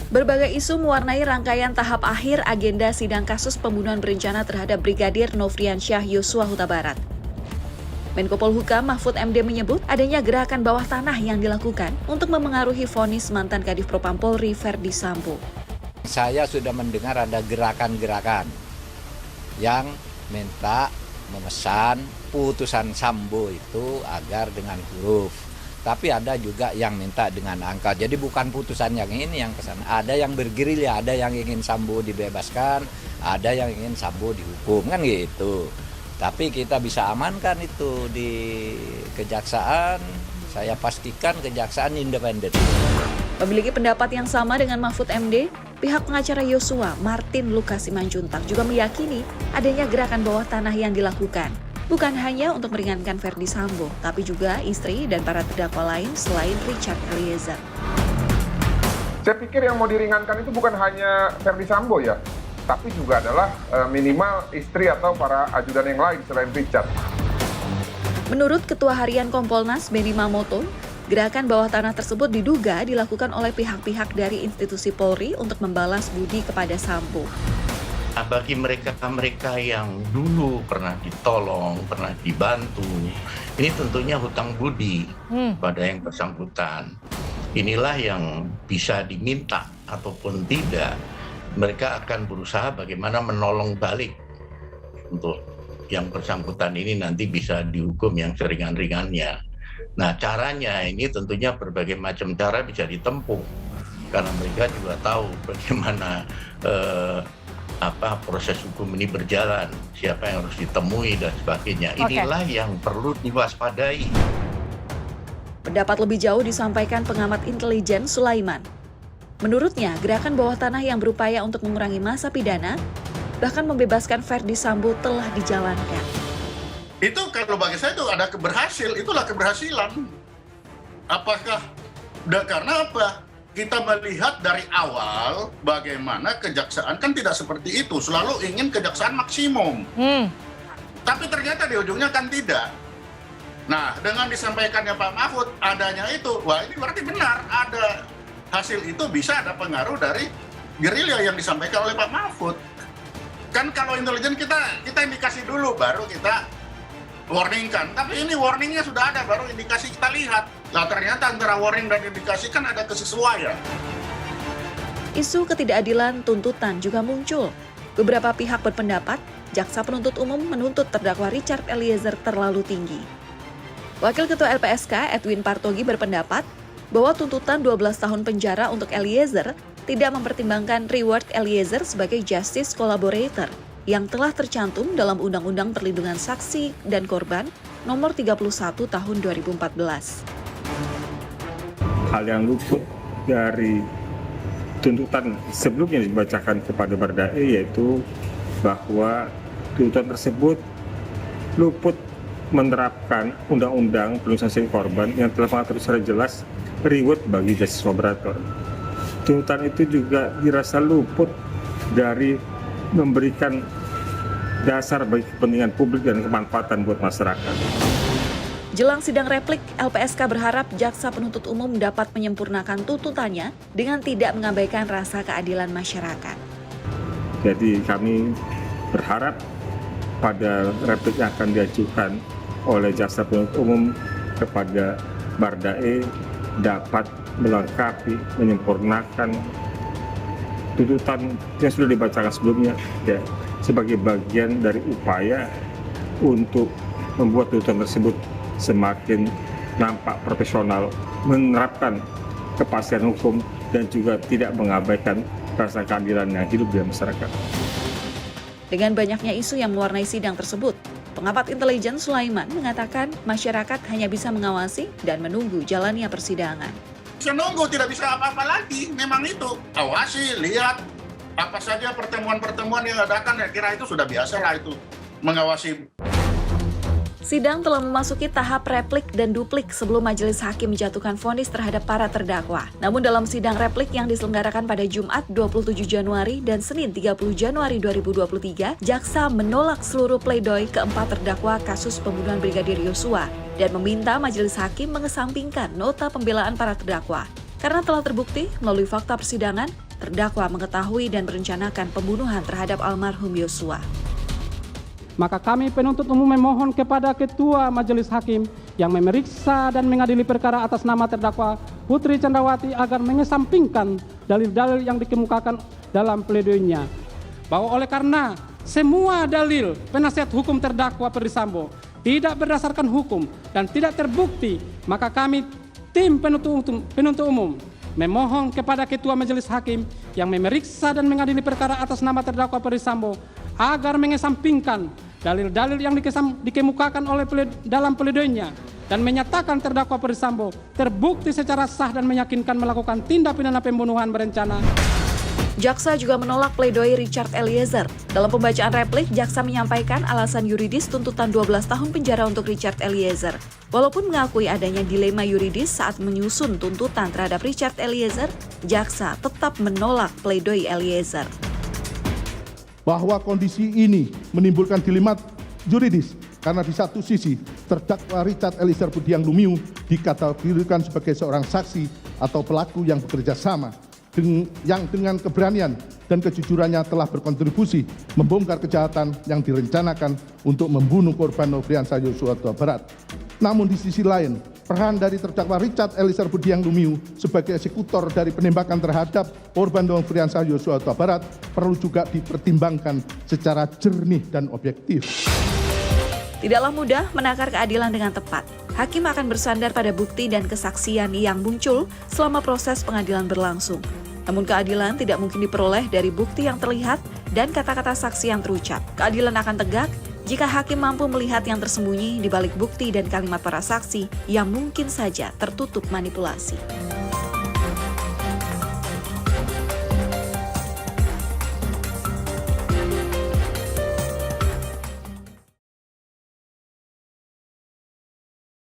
Berbagai isu mewarnai rangkaian tahap akhir agenda sidang kasus pembunuhan berencana terhadap Brigadir Nofriansyah Yosua Huta Barat. Menko Polhukam Mahfud MD menyebut adanya gerakan bawah tanah yang dilakukan untuk memengaruhi vonis mantan Kadif Propam Polri Verdi Sambo. Saya sudah mendengar ada gerakan-gerakan yang minta memesan putusan Sambo itu agar dengan huruf. Tapi ada juga yang minta dengan angka. Jadi bukan putusan yang ini yang kesana. Ada yang bergerilya, ada yang ingin Sambo dibebaskan, ada yang ingin Sambo dihukum, kan gitu. Tapi kita bisa amankan itu di kejaksaan. Saya pastikan kejaksaan independen. Memiliki pendapat yang sama dengan Mahfud MD, pihak pengacara Yosua, Martin Lucas Simanjuntak juga meyakini adanya gerakan bawah tanah yang dilakukan. Bukan hanya untuk meringankan Verdi Sambo, tapi juga istri dan para terdakwa lain selain Richard Eliezer. Saya pikir yang mau diringankan itu bukan hanya Verdi Sambo ya, tapi juga adalah minimal istri atau para ajudan yang lain selain Richard. Menurut Ketua Harian Kompolnas Benny Mamoto, gerakan bawah tanah tersebut diduga dilakukan oleh pihak-pihak dari institusi Polri untuk membalas budi kepada Sambo. Nah, bagi mereka yang dulu pernah ditolong, pernah dibantu, ini tentunya hutang budi pada yang bersangkutan. Inilah yang bisa diminta ataupun tidak. Mereka akan berusaha bagaimana menolong balik untuk yang bersangkutan ini nanti bisa dihukum yang seringan-ringannya. Nah, caranya ini tentunya berbagai macam cara bisa ditempuh. Karena mereka juga tahu bagaimana proses hukum ini berjalan, siapa yang harus ditemui dan sebagainya. Inilah yang perlu diwaspadai. Pendapat lebih jauh disampaikan pengamat intelijen Sulaiman. Menurutnya, gerakan bawah tanah yang berupaya untuk mengurangi masa pidana, bahkan membebaskan Verdi Sambo telah dijalankan. Itu kalau bagi saya itu ada itulah keberhasilan. Apakah karena apa? Kita melihat dari awal bagaimana kejaksaan kan tidak seperti itu, selalu ingin kejaksaan maksimum. Tapi ternyata di ujungnya kan tidak. Nah, dengan disampaikannya Pak Mahfud adanya itu, wah ini berarti benar ada hasil itu bisa ada pengaruh dari gerilya yang disampaikan oleh Pak Mahfud. Kan kalau intelijen kita indikasi dulu baru kita warningkan, tapi ini warningnya sudah ada, baru indikasi kita lihat. Nah ternyata antara warning dan indikasi kan ada kesesuaian. Isu ketidakadilan tuntutan juga muncul. Beberapa pihak berpendapat, jaksa penuntut umum menuntut terdakwa Richard Eliezer terlalu tinggi. Wakil Ketua LPSK Edwin Partogi berpendapat bahwa tuntutan 12 tahun penjara untuk Eliezer tidak mempertimbangkan reward Eliezer sebagai justice collaborator yang telah tercantum dalam Undang-Undang Perlindungan Saksi dan Korban Nomor 31 Tahun 2014. Hal yang luput dari tuntutan sebelumnya dibacakan kepada Baradae yaitu bahwa tuntutan tersebut luput menerapkan Undang-Undang Perlindungan Saksi dan Korban yang telah mengatur secara jelas reward bagi justice collaborator. Tuntutan itu juga dirasa luput dari memberikan dasar bagi kepentingan publik dan kemanfaatan buat masyarakat. Jelang sidang replik, LPSK berharap jaksa penuntut umum dapat menyempurnakan tuntutannya dengan tidak mengabaikan rasa keadilan masyarakat. Jadi kami berharap pada replik yang akan diajukan oleh jaksa penuntut umum kepada Baradae dapat melengkapi, menyempurnakan tuntutan yang sudah dibacakan sebelumnya ya, sebagai bagian dari upaya untuk membuat tuntutan tersebut semakin nampak profesional, menerapkan kepastian hukum dan juga tidak mengabaikan rasa keadilan yang hidup di masyarakat. Dengan banyaknya isu yang mewarnai sidang tersebut, pengamat intelijen Sulaiman mengatakan masyarakat hanya bisa mengawasi dan menunggu jalannya persidangan. Bisa nunggu, tidak bisa apa-apa lagi, memang itu. Awasi, lihat apa saja pertemuan-pertemuan yang diadakan, ya kira itu sudah biasa lah itu, mengawasi. Sidang telah memasuki tahap replik dan duplik sebelum majelis hakim menjatuhkan vonis terhadap para terdakwa. Namun dalam sidang replik yang diselenggarakan pada Jumat 27 Januari dan Senin 30 Januari 2023, jaksa menolak seluruh pledoi keempat terdakwa kasus pembunuhan Brigadir Yosua dan meminta majelis hakim mengesampingkan nota pembelaan para terdakwa. Karena telah terbukti melalui fakta persidangan terdakwa mengetahui dan merencanakan pembunuhan terhadap almarhum Yosua. Maka kami penuntut umum memohon kepada Ketua Majelis Hakim yang memeriksa dan mengadili perkara atas nama terdakwa Putri Chandrawati agar mengesampingkan dalil-dalil yang dikemukakan dalam pledoinya. Bahwa oleh karena semua dalil penasihat hukum terdakwa Ferdisambo tidak berdasarkan hukum dan tidak terbukti, maka kami tim penuntut umum memohon kepada Ketua Majelis Hakim yang memeriksa dan mengadili perkara atas nama terdakwa Ferdisambo agar mengesampingkan dalil-dalil yang dikemukakan oleh dalam pledoinya dan menyatakan terdakwa Ferdisambo terbukti secara sah dan meyakinkan melakukan tindak pidana pembunuhan berencana. Jaksa juga menolak pledoi Richard Eliezer. Dalam pembacaan replik, jaksa menyampaikan alasan yuridis tuntutan 12 tahun penjara untuk Richard Eliezer. Walaupun mengakui adanya dilema yuridis saat menyusun tuntutan terhadap Richard Eliezer, jaksa tetap menolak pledoi Eliezer. Bahwa kondisi ini menimbulkan dilema yuridis karena di satu sisi terdakwa Richard Eliezer Budiang Lumiu dikategorikan sebagai seorang saksi atau pelaku yang bekerja sama yang dengan keberanian dan kejujurannya telah berkontribusi membongkar kejahatan yang direncanakan untuk membunuh korban Nofriansah Yosua Huta Barat. Namun di sisi lain, peran dari terdakwa Richard Eliezer Budiang Lumiu sebagai eksekutor dari penembakan terhadap korban Nofriansah Yosua Huta Barat perlu juga dipertimbangkan secara jernih dan objektif. Tidaklah mudah menakar keadilan dengan tepat. Hakim akan bersandar pada bukti dan kesaksian yang muncul selama proses pengadilan berlangsung. Namun keadilan tidak mungkin diperoleh dari bukti yang terlihat dan kata-kata saksi yang terucap. Keadilan akan tegak jika hakim mampu melihat yang tersembunyi di balik bukti dan kalimat para saksi yang mungkin saja tertutup manipulasi.